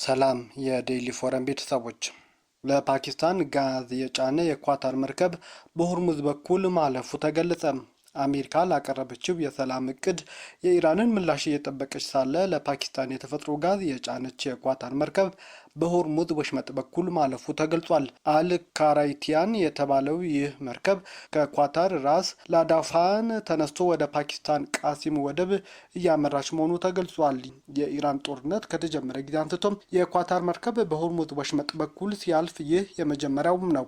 ሰላም የዴይሊ ፎረም ቤተሰቦች፣ ለፓኪስታን ጋዝ የጫነ የኳታር መርከብ በሆርሙዝ በኩል ማለፉ ተገለጸ። አሜሪካ ላቀረበችው የሰላም እቅድ የኢራንን ምላሽ እየጠበቀች ሳለ ለፓኪስታን የተፈጥሮ ጋዝ የጫነች የኳታር መርከብ በሆርሙዝ ወሽመጥ በኩል ማለፉ ተገልጿል። አልካራይቲያን የተባለው ይህ መርከብ ከኳታር ራስ ላዳፋን ተነስቶ ወደ ፓኪስታን ቃሲም ወደብ እያመራች መሆኑ ተገልጿል። የኢራን ጦርነት ከተጀመረ ጊዜ አንስቶም የኳታር መርከብ በሆርሙዝ ወሽመጥ በኩል ሲያልፍ ይህ የመጀመሪያውም ነው።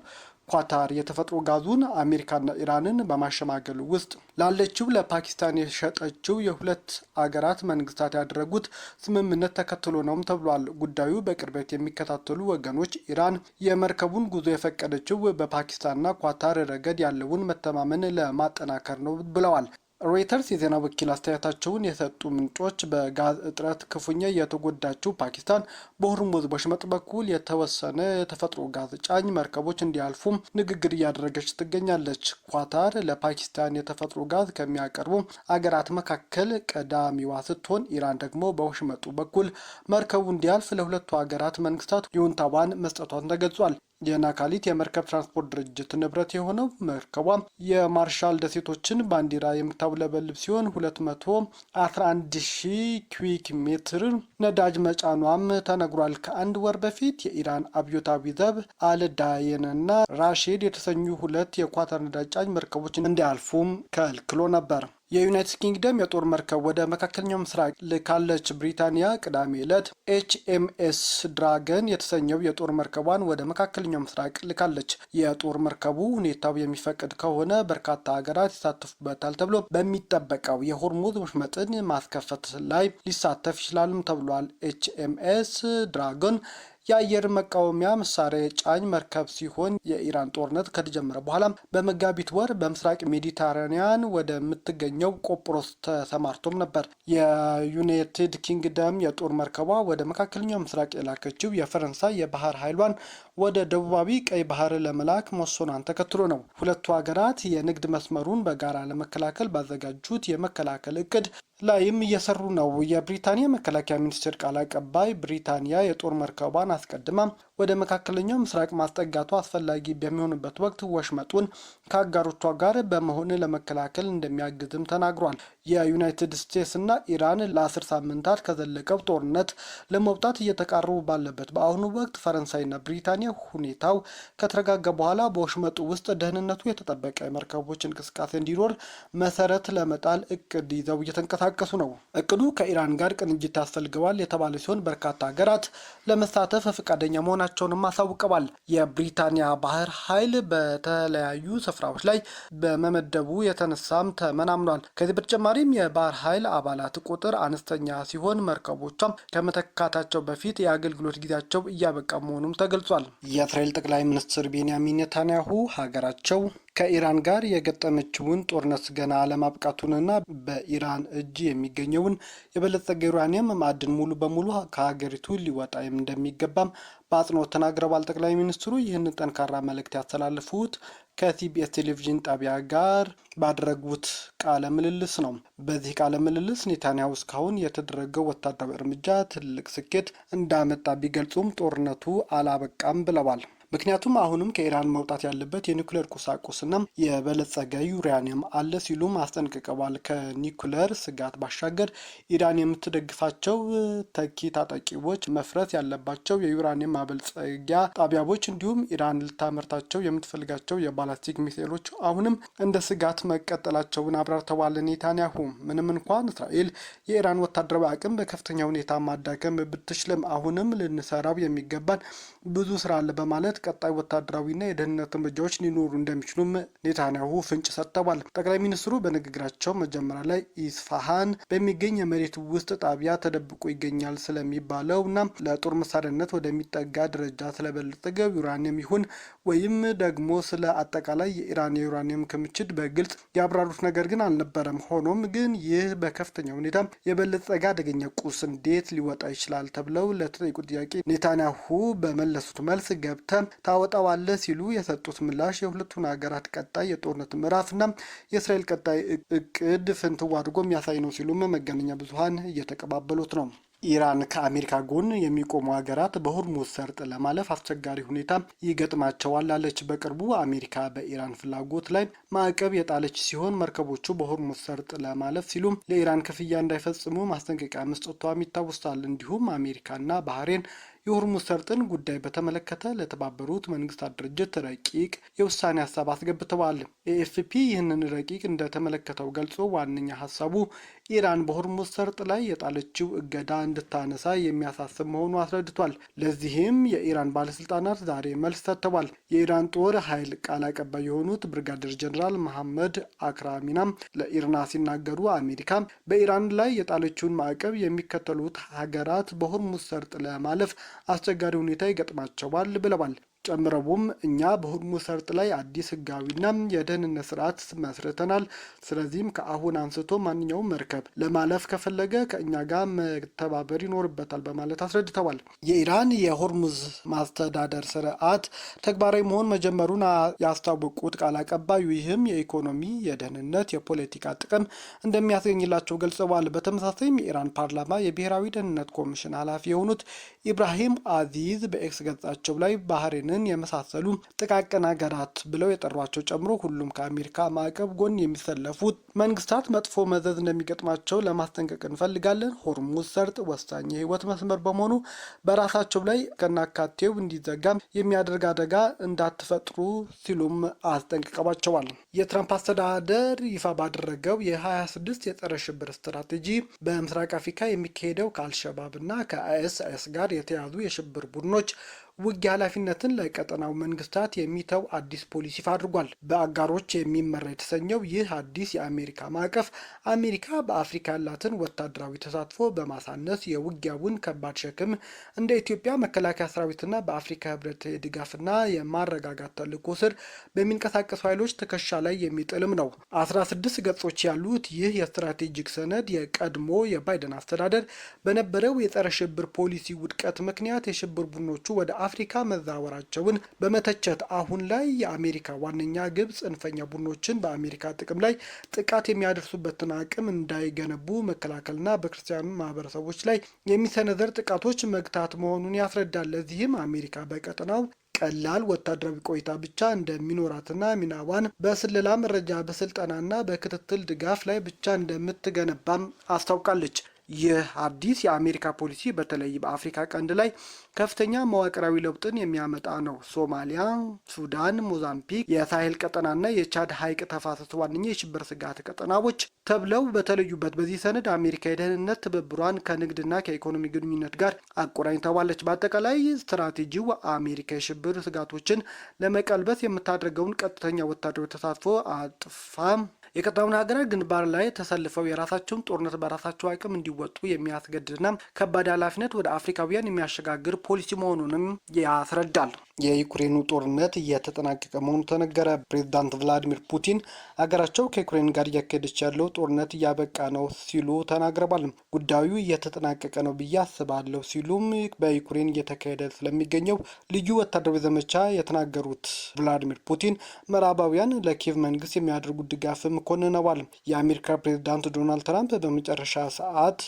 ኳታር የተፈጥሮ ጋዙን አሜሪካና ኢራንን በማሸማገሉ ውስጥ ላለችው ለፓኪስታን የሸጠችው የሁለት አገራት መንግስታት ያደረጉት ስምምነት ተከትሎ ነውም ተብሏል። ጉዳዩ በቅርበት የሚከታተሉ ወገኖች ኢራን የመርከቡን ጉዞ የፈቀደችው በፓኪስታንና ኳታር ረገድ ያለውን መተማመን ለማጠናከር ነው ብለዋል። ሮይተርስ የዜና ወኪል አስተያየታቸውን የሰጡ ምንጮች በጋዝ እጥረት ክፉኛ የተጎዳችው ፓኪስታን በሆርሙዝ ወሽመጥ በኩል የተወሰነ የተፈጥሮ ጋዝ ጫኝ መርከቦች እንዲያልፉም ንግግር እያደረገች ትገኛለች። ኳታር ለፓኪስታን የተፈጥሮ ጋዝ ከሚያቀርቡ አገራት መካከል ቀዳሚዋ ስትሆን ኢራን ደግሞ በወሽመጡ በኩል መርከቡ እንዲያልፍ ለሁለቱ አገራት መንግስታት ይሁንታዋን መስጠቷን ተገልጿል። የናካሊት የመርከብ ትራንስፖርት ድርጅት ንብረት የሆነው መርከቧ የማርሻል ደሴቶችን ባንዲራ የምታውለበልብ ሲሆን 211,000 ኪዩቢክ ሜትር ነዳጅ መጫኗም ተነግሯል። ከአንድ ወር በፊት የኢራን አብዮታዊ ዘብ አልዳየንና ራሺድ የተሰኙ ሁለት የኳታር ነዳጅ ጫኝ መርከቦች እንዲያልፉም ከልክሎ ነበር። የዩናይትድ ኪንግደም የጦር መርከብ ወደ መካከለኛው ምስራቅ ልካለች። ብሪታንያ ቅዳሜ ዕለት ኤችኤምኤስ ድራገን የተሰኘው የጦር መርከቧን ወደ መካከለኛው ምስራቅ ልካለች። የጦር መርከቡ ሁኔታው የሚፈቅድ ከሆነ በርካታ ሀገራት ይሳተፉበታል ተብሎ በሚጠበቀው የሆርሙዝ ወሽመጥን ማስከፈት ላይ ሊሳተፍ ይችላልም ተብሏል። ኤችኤምኤስ ድራገን የአየር መቃወሚያ መሳሪያ ጫኝ መርከብ ሲሆን የኢራን ጦርነት ከተጀመረ በኋላ በመጋቢት ወር በምስራቅ ሜዲተራኒያን ወደምትገኘው ቆጵሮስ ተሰማርቶም ነበር። የዩናይትድ ኪንግደም የጦር መርከቧ ወደ መካከለኛው ምስራቅ የላከችው የፈረንሳይ የባህር ኃይሏን ወደ ደቡባዊ ቀይ ባህር ለመላክ መወሰኗን ተከትሎ ነው። ሁለቱ ሀገራት የንግድ መስመሩን በጋራ ለመከላከል ባዘጋጁት የመከላከል እቅድ ላይም እየሰሩ ነው። የብሪታንያ መከላከያ ሚኒስቴር ቃል አቀባይ ብሪታንያ የጦር መርከቧን አስቀድማ ወደ መካከለኛው ምስራቅ ማስጠጋቱ አስፈላጊ በሚሆንበት ወቅት ወሽመጡን ከአጋሮቿ ጋር በመሆን ለመከላከል እንደሚያግዝም ተናግሯል። የዩናይትድ ስቴትስ እና ኢራን ለ10 ሳምንታት ከዘለቀው ጦርነት ለመውጣት እየተቃረቡ ባለበት በአሁኑ ወቅት ፈረንሳይና ብሪታንያ ሁኔታው ከተረጋጋ በኋላ በወሽመጡ ውስጥ ደህንነቱ የተጠበቀ የመርከቦች እንቅስቃሴ እንዲኖር መሰረት ለመጣል እቅድ ይዘው እየተንቀሳቀሱ ነው። እቅዱ ከኢራን ጋር ቅንጅት ያስፈልገዋል የተባለ ሲሆን በርካታ ሀገራት ለመሳተፍ ፈቃደኛ መሆናቸውንም አሳውቀዋል። የብሪታንያ ባህር ኃይል በተለያዩ ስፍራዎች ላይ በመመደቡ የተነሳም ተመናምኗል። ከዚህ በተጨማሪም የባህር ኃይል አባላት ቁጥር አነስተኛ ሲሆን መርከቦቿም ከመተካታቸው በፊት የአገልግሎት ጊዜያቸው እያበቃ መሆኑም ተገልጿል። የእስራኤል ጠቅላይ ሚኒስትር ቤንያሚን ኔታንያሁ ሀገራቸው ከኢራን ጋር የገጠመችውን ጦርነት ገና አለማብቃቱንና በኢራን እጅ የሚገኘውን የበለጸገ ዩራኒየም ማዕድን ሙሉ በሙሉ ከሀገሪቱ ሊወጣ እንደሚገባም በአጽንኦት ተናግረዋል። ጠቅላይ ሚኒስትሩ ይህንን ጠንካራ መልእክት ያስተላለፉት ከሲቢኤስ ቴሌቪዥን ጣቢያ ጋር ባደረጉት ቃለ ምልልስ ነው። በዚህ ቃለ ምልልስ ኔታንያሁ እስካሁን የተደረገው ወታደራዊ እርምጃ ትልቅ ስኬት እንዳመጣ ቢገልጹም ጦርነቱ አላበቃም ብለዋል። ምክንያቱም አሁንም ከኢራን መውጣት ያለበት የኒኩሌር ቁሳቁስና የበለጸገ ዩራኒየም አለ ሲሉም አስጠንቅቀዋል። ከኒኩሌር ስጋት ባሻገር ኢራን የምትደግፋቸው ተኪ ታጣቂዎች፣ መፍረስ ያለባቸው የዩራኒየም ማበልጸጊያ ጣቢያዎች እንዲሁም ኢራን ልታመርታቸው የምትፈልጋቸው የባላስቲክ ሚሳኤሎች አሁንም እንደ ስጋት መቀጠላቸውን አብራርተዋል። ኔታንያሁ ምንም እንኳን እስራኤል የኢራን ወታደራዊ አቅም በከፍተኛ ሁኔታ ማዳከም ብትችልም አሁንም ልንሰራው የሚገባን ብዙ ስራ አለ በማለት ቀጣይ ወታደራዊና የደህንነት እርምጃዎች ሊኖሩ እንደሚችሉም ኔታንያሁ ፍንጭ ሰጥተዋል። ጠቅላይ ሚኒስትሩ በንግግራቸው መጀመሪያ ላይ ኢስፋሃን በሚገኝ የመሬት ውስጥ ጣቢያ ተደብቆ ይገኛል ስለሚባለው እና ለጦር መሳሪያነት ወደሚጠጋ ደረጃ ስለበለጸገው ዩራኒየም ይሁን ወይም ደግሞ ስለ አጠቃላይ የኢራን የዩራኒየም ክምችት በግልጽ ያብራሩት ነገር ግን አልነበረም። ሆኖም ግን ይህ በከፍተኛ ሁኔታ የበለጸገ አደገኛ ቁስ እንዴት ሊወጣ ይችላል ተብለው ለተጠየቁት ጥያቄ ኔታንያሁ በመለሱት መልስ ገብተ ታወጣዋለህ ሲሉ የሰጡት ምላሽ የሁለቱን ሀገራት ቀጣይ የጦርነት ምዕራፍና የእስራኤል ቀጣይ እቅድ ፍንትው አድርጎ የሚያሳይ ነው ሲሉም መገናኛ ብዙሃን እየተቀባበሉት ነው። ኢራን ከአሜሪካ ጎን የሚቆሙ ሀገራት በሆርሙዝ ሰርጥ ለማለፍ አስቸጋሪ ሁኔታ ይገጥማቸዋል አለች። በቅርቡ አሜሪካ በኢራን ፍላጎት ላይ ማዕቀብ የጣለች ሲሆን መርከቦቹ በሆርሙዝ ሰርጥ ለማለፍ ሲሉም ለኢራን ክፍያ እንዳይፈጽሙ ማስጠንቀቂያ መስጠቷም ይታወሳል። እንዲሁም አሜሪካና ባህሬን የሆርሙዝ ሰርጥን ጉዳይ በተመለከተ ለተባበሩት መንግስታት ድርጅት ረቂቅ የውሳኔ ሀሳብ አስገብተዋል። ኤኤፍፒ ይህንን ረቂቅ እንደተመለከተው ገልጾ ዋነኛ ሀሳቡ ኢራን በሆርሙዝ ሰርጥ ላይ የጣለችው እገዳ እንድታነሳ የሚያሳስብ መሆኑ አስረድቷል። ለዚህም የኢራን ባለስልጣናት ዛሬ መልስ ሰጥተዋል። የኢራን ጦር ኃይል ቃል አቀባይ የሆኑት ብርጋዴር ጀኔራል መሐመድ አክራሚናም ለኢርና ሲናገሩ አሜሪካ በኢራን ላይ የጣለችውን ማዕቀብ የሚከተሉት ሀገራት በሆርሙዝ ሰርጥ ለማለፍ አስቸጋሪ ሁኔታ ይገጥማቸዋል ብለዋል። ጨምረውም እኛ በሆርሙዝ ሰርጥ ላይ አዲስ ህጋዊና የደህንነት ስርዓት መስርተናል። ስለዚህም ከአሁን አንስቶ ማንኛውም መርከብ ለማለፍ ከፈለገ ከእኛ ጋር መተባበር ይኖርበታል በማለት አስረድተዋል። የኢራን የሆርሙዝ ማስተዳደር ስርዓት ተግባራዊ መሆን መጀመሩን ያስታወቁት ቃል አቀባዩ ይህም የኢኮኖሚ፣ የደህንነት፣ የፖለቲካ ጥቅም እንደሚያስገኝላቸው ገልጸዋል። በተመሳሳይም የኢራን ፓርላማ የብሔራዊ ደህንነት ኮሚሽን ኃላፊ የሆኑት ኢብራሂም አዚዝ በኤክስ ገጻቸው ላይ ባህሬን የመሳሰሉ ጥቃቅን ሀገራት ብለው የጠሯቸው ጨምሮ ሁሉም ከአሜሪካ ማዕቀብ ጎን የሚሰለፉት መንግስታት መጥፎ መዘዝ እንደሚገጥማቸው ለማስጠንቀቅ እንፈልጋለን። ሆርሙዝ ሰርጥ ወሳኝ የህይወት መስመር በመሆኑ በራሳቸው ላይ ከናካቴው እንዲዘጋም የሚያደርግ አደጋ እንዳትፈጥሩ ሲሉም አስጠንቅቀዋቸዋል። የትራምፕ አስተዳደር ይፋ ባደረገው የ26 የጸረ ሽብር ስትራቴጂ በምስራቅ አፍሪካ የሚካሄደው ከአልሸባብ እና ከአይኤስአይኤስ ጋር የተያዙ የሽብር ቡድኖች ውጊያ ኃላፊነትን ለቀጠናው መንግስታት የሚተው አዲስ ፖሊሲ ይፋ አድርጓል። በአጋሮች የሚመራ የተሰኘው ይህ አዲስ የአሜሪካ ማዕቀፍ አሜሪካ በአፍሪካ ያላትን ወታደራዊ ተሳትፎ በማሳነስ የውጊያውን ከባድ ሸክም እንደ ኢትዮጵያ መከላከያ ሰራዊትና በአፍሪካ ህብረት የድጋፍና የማረጋጋት ተልዕኮ ስር በሚንቀሳቀሱ ኃይሎች ትከሻ ላይ የሚጥልም ነው። 16 ገጾች ያሉት ይህ የስትራቴጂክ ሰነድ የቀድሞ የባይደን አስተዳደር በነበረው የጸረ ሽብር ፖሊሲ ውድቀት ምክንያት የሽብር ቡድኖቹ ወደ አፍሪካ መዛወራቸውን በመተቸት አሁን ላይ የአሜሪካ ዋነኛ ግብ ጽንፈኛ ቡድኖችን በአሜሪካ ጥቅም ላይ ጥቃት የሚያደርሱበትን አቅም እንዳይገነቡ መከላከልና በክርስቲያኑ ማህበረሰቦች ላይ የሚሰነዘር ጥቃቶች መግታት መሆኑን ያስረዳል። ለዚህም አሜሪካ በቀጠናው ቀላል ወታደራዊ ቆይታ ብቻ እንደሚኖራትና ሚናዋን በስለላ መረጃ፣ በስልጠናና በክትትል ድጋፍ ላይ ብቻ እንደምትገነባም አስታውቃለች። ይህ አዲስ የአሜሪካ ፖሊሲ በተለይ በአፍሪካ ቀንድ ላይ ከፍተኛ መዋቅራዊ ለውጥን የሚያመጣ ነው። ሶማሊያ፣ ሱዳን፣ ሞዛምቢክ፣ የሳሄል ቀጠናና የቻድ ሐይቅ ተፋሰስ ዋነኛ የሽብር ስጋት ቀጠናዎች ተብለው በተለዩበት በዚህ ሰነድ አሜሪካ የደህንነት ትብብሯን ከንግድና ከኢኮኖሚ ግንኙነት ጋር አቆራኝተዋለች። በአጠቃላይ ስትራቴጂው አሜሪካ የሽብር ስጋቶችን ለመቀልበስ የምታደርገውን ቀጥተኛ ወታደራዊ ተሳትፎ አጥፋ የቀጠናውን ሀገራት ግንባር ላይ ተሰልፈው የራሳቸውን ጦርነት በራሳቸው አቅም እንዲወጡ የሚያስገድድና ከባድ ኃላፊነት ወደ አፍሪካውያን የሚያሸጋግር ፖሊሲ መሆኑንም ያስረዳል። የዩክሬኑ ጦርነት እየተጠናቀቀ መሆኑ ተነገረ። ፕሬዝዳንት ቭላዲሚር ፑቲን ሀገራቸው ከዩክሬን ጋር እያካሄደች ያለው ጦርነት እያበቃ ነው ሲሉ ተናግረዋል። ጉዳዩ እየተጠናቀቀ ነው ብዬ አስባለሁ ሲሉም በዩክሬን እየተካሄደ ስለሚገኘው ልዩ ወታደራዊ ዘመቻ የተናገሩት ቭላዲሚር ፑቲን ምዕራባውያን ለኪየቭ መንግስት የሚያደርጉት ድጋፍም ኮንነዋል። የአሜሪካ ፕሬዝዳንት ዶናልድ ትራምፕ በመጨረሻ ሰዓት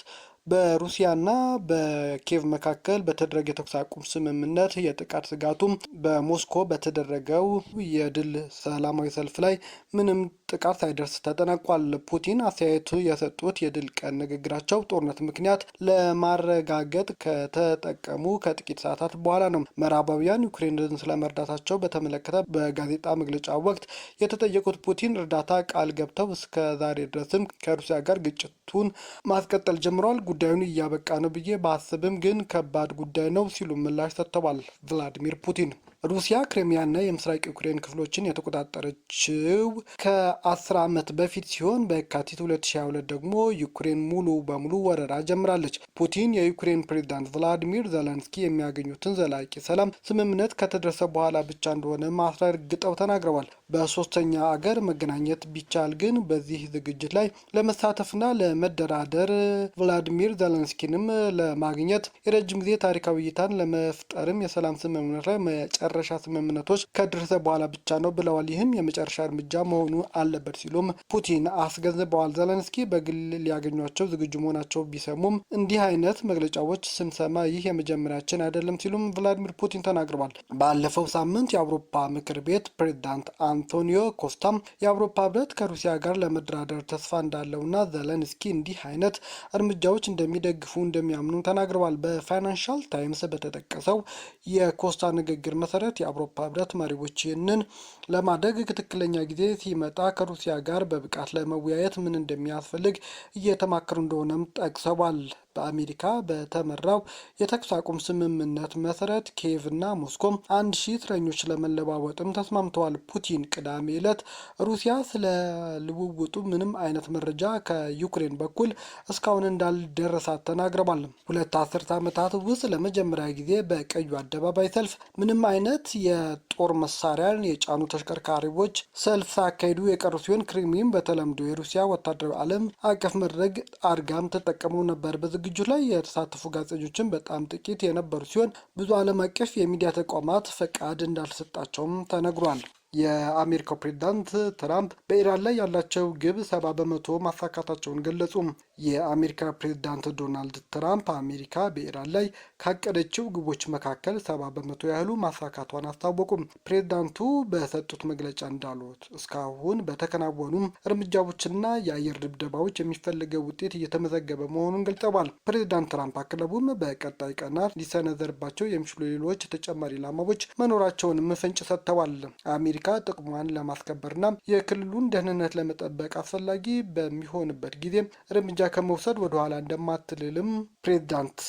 በሩሲያና በኪየቭ መካከል በተደረገ የተኩስ አቁም ስምምነት የጥቃት ስጋቱም በሞስኮ በተደረገው የድል ሰላማዊ ሰልፍ ላይ ምንም ጥቃት ሳይደርስ ተጠናቋል። ፑቲን አስተያየቱ የሰጡት የድል ቀን ንግግራቸው ጦርነት ምክንያት ለማረጋገጥ ከተጠቀሙ ከጥቂት ሰዓታት በኋላ ነው። ምዕራባውያን ዩክሬንን ስለመርዳታቸው በተመለከተ በጋዜጣ መግለጫ ወቅት የተጠየቁት ፑቲን እርዳታ ቃል ገብተው እስከ ዛሬ ድረስም ከሩሲያ ጋር ግጭቱን ማስቀጠል ጀምረዋል። ጉዳዩን እያበቃ ነው ብዬ ባስብም ግን ከባድ ጉዳይ ነው ሲሉ ምላሽ ሰጥተዋል ቭላዲሚር ፑቲን። ሩሲያ ክሬሚያና የምስራቅ ዩክሬን ክፍሎችን የተቆጣጠረችው ከ10 ዓመት በፊት ሲሆን በየካቲት 2022 ደግሞ ዩክሬን ሙሉ በሙሉ ወረራ ጀምራለች። ፑቲን የዩክሬን ፕሬዝዳንት ቭላዲሚር ዘለንስኪ የሚያገኙትን ዘላቂ ሰላም ስምምነት ከተደረሰ በኋላ ብቻ እንደሆነ ማስረግጠው ተናግረዋል። በሶስተኛ አገር መገናኘት ቢቻል ግን በዚህ ዝግጅት ላይ ለመሳተፍና ለመደራደር ቭላዲሚር ዘለንስኪንም ለማግኘት የረጅም ጊዜ ታሪካዊ እይታን ለመፍጠርም የሰላም ስምምነት ላይ የመጨረሻ ስምምነቶች ከደረሰ በኋላ ብቻ ነው ብለዋል። ይህም የመጨረሻ እርምጃ መሆኑ አለበት ሲሉም ፑቲን አስገንዝበዋል። ዘለንስኪ በግል ሊያገኟቸው ዝግጁ መሆናቸው ቢሰሙም እንዲህ አይነት መግለጫዎች ስንሰማ ይህ የመጀመሪያችን አይደለም ሲሉም ቭላዲሚር ፑቲን ተናግረዋል። ባለፈው ሳምንት የአውሮፓ ምክር ቤት ፕሬዝዳንት አንቶኒዮ ኮስታም የአውሮፓ ህብረት ከሩሲያ ጋር ለመደራደር ተስፋ እንዳለውና ዘለንስኪ እንዲህ አይነት እርምጃዎች እንደሚደግፉ እንደሚያምኑ ተናግረዋል። በፋይናንሻል ታይምስ በተጠቀሰው የኮስታ ንግግር መሰረት የአውሮፓ ህብረት መሪዎች ይህንን ለማድረግ ትክክለኛ ጊዜ ሲመጣ ከሩሲያ ጋር በብቃት ለመወያየት ምን እንደሚያስፈልግ እየተማከሩ እንደሆነም ጠቅሰዋል። በአሜሪካ በተመራው የተኩስ አቁም ስምምነት መሰረት ኪየቭ እና ሞስኮም 1000 እስረኞች ለመለዋወጥም ተስማምተዋል። ፑቲን ቅዳሜ ዕለት ሩሲያ ስለ ልውውጡ ምንም አይነት መረጃ ከዩክሬን በኩል እስካሁን እንዳልደረሳት ተናግረዋል። ሁለት አስርት ዓመታት ውስጥ ለመጀመሪያ ጊዜ በቀዩ አደባባይ ሰልፍ ምንም አይነት የጦር መሳሪያን የጫኑ ተሽከርካሪዎች ሰልፍ ሳያካሂዱ የቀሩ ሲሆን ክሬምሊን በተለምዶ የሩሲያ ወታደራዊ ዓለም አቀፍ መድረክ አድርጋም ተጠቀመው ነበር። ዝግጅቱ ላይ የተሳተፉ ጋዜጠኞችን በጣም ጥቂት የነበሩ ሲሆን ብዙ ዓለም አቀፍ የሚዲያ ተቋማት ፈቃድ እንዳልሰጣቸውም ተነግሯል። የአሜሪካው ፕሬዝዳንት ትራምፕ በኢራን ላይ ያላቸው ግብ 70 በመቶ ማሳካታቸውን ገለጹ። የአሜሪካ ፕሬዝዳንት ዶናልድ ትራምፕ አሜሪካ በኢራን ላይ ካቀደችው ግቦች መካከል 70 በመቶ ያህሉ ማሳካቷን አስታወቁም። ፕሬዝዳንቱ በሰጡት መግለጫ እንዳሉት እስካሁን በተከናወኑ እርምጃዎችና የአየር ድብደባዎች የሚፈልገው ውጤት እየተመዘገበ መሆኑን ገልጸዋል። ፕሬዝዳንት ትራምፕ አክለውም በቀጣይ ቀናት ሊሰነዘርባቸው የሚችሉ ሌሎች ተጨማሪ ኢላማዎች መኖራቸውንም ፍንጭ ሰጥተዋል። አሜሪካ ጥቅሟን ለማስከበርና የክልሉን ደህንነት ለመጠበቅ አስፈላጊ በሚሆንበት ጊዜ እርምጃ ከመውሰድ ወደኋላ እንደማትልልም ፕሬዝዳንት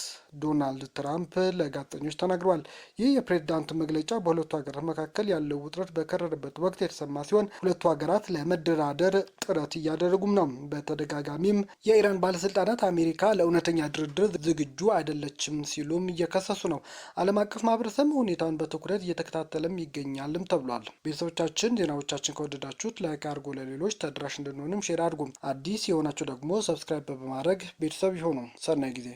ዶናልድ ትራምፕ ለጋዜጠኞች ተናግረዋል። ይህ የፕሬዝዳንት መግለጫ በሁለቱ ሀገራት መካከል ያለው ውጥረት በከረረበት ወቅት የተሰማ ሲሆን ሁለቱ ሀገራት ለመደራደር ጥረት እያደረጉም ነው። በተደጋጋሚም የኢራን ባለስልጣናት አሜሪካ ለእውነተኛ ድርድር ዝግጁ አይደለችም ሲሉም እየከሰሱ ነው። ዓለም አቀፍ ማህበረሰብ ሁኔታውን በትኩረት እየተከታተለም ይገኛልም ተብሏል። ቤተሰቦቻችን ዜናዎቻችን ከወደዳችሁት ላይክ አድርጎ ለሌሎች ተደራሽ እንድንሆንም ሼር አድርጉም። አዲስ የሆናችሁ ደግሞ ሰብስክራይብ በማድረግ ቤተሰብ ይሆኑ። ሰናይ ጊዜ